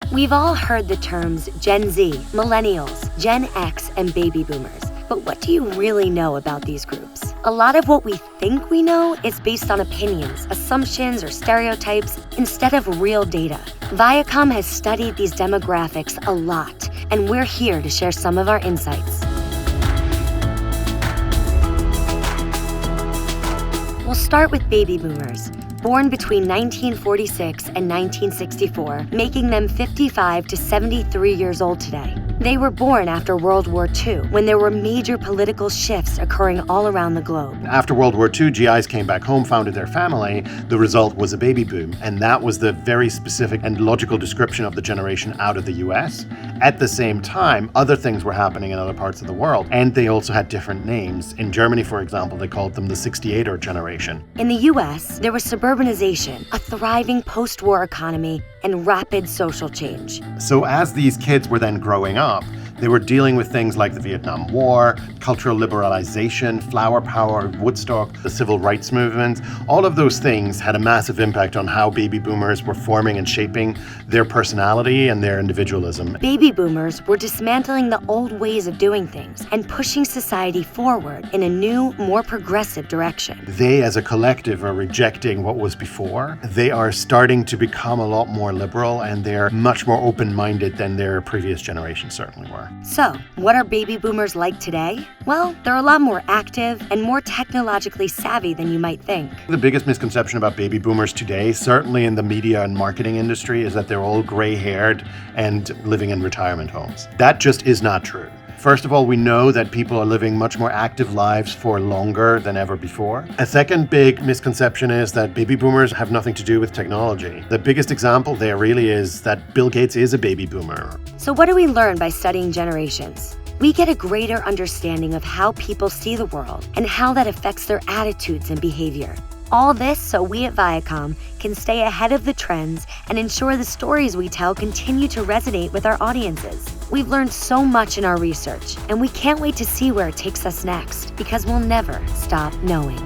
We've all heard the terms Gen Z, Millennials, Gen X, and Baby Boomers. But what do you really know about these groups? A lot of what we think we know is based on opinions, assumptions, or stereotypes instead of real data. Viacom has studied these demographics a lot, and we're here to share some of our insights. We'll start with baby boomers, born between 1946 and 1964, making them 55 to 73 years old today. They were born after World War II, when there were major political shifts occurring all around the globe. After World War II, GIs came back home, founded their family. The result was a baby boom, and that was the very specific and logical description of the generation out of the US. At the same time, other things were happening in other parts of the world, and they also had different names. In Germany, for example, they called them the 68er generation. In the US, there was suburbanization, a thriving post-war economy, and rapid social change. So as these kids were then growing up, they were dealing with things like the Vietnam War, cultural liberalization, flower power, Woodstock, the civil rights movement. All of those things had a massive impact on how baby boomers were forming and shaping their personality and their individualism. Baby boomers were dismantling the old ways of doing things and pushing society forward in a new, more progressive direction. They, as a collective, are rejecting what was before. They are starting to become a lot more liberal, and they're much more open-minded than their previous generation certainly were. So, what are baby boomers like today? Well, they're a lot more active and more technologically savvy than you might think. The biggest misconception about baby boomers today, certainly in the media and marketing industry, is that they're all gray-haired and living in retirement homes. That just is not true. First of all, we know that people are living much more active lives for longer than ever before. A second big misconception is that baby boomers have nothing to do with technology. The biggest example there really is that Bill Gates is a baby boomer. So what do we learn by studying generations? We get a greater understanding of how people see the world and how that affects their attitudes and behavior. All this so we at Viacom can stay ahead of the trends and ensure the stories we tell continue to resonate with our audiences. We've learned so much in our research, and we can't wait to see where it takes us next, because we'll never stop knowing.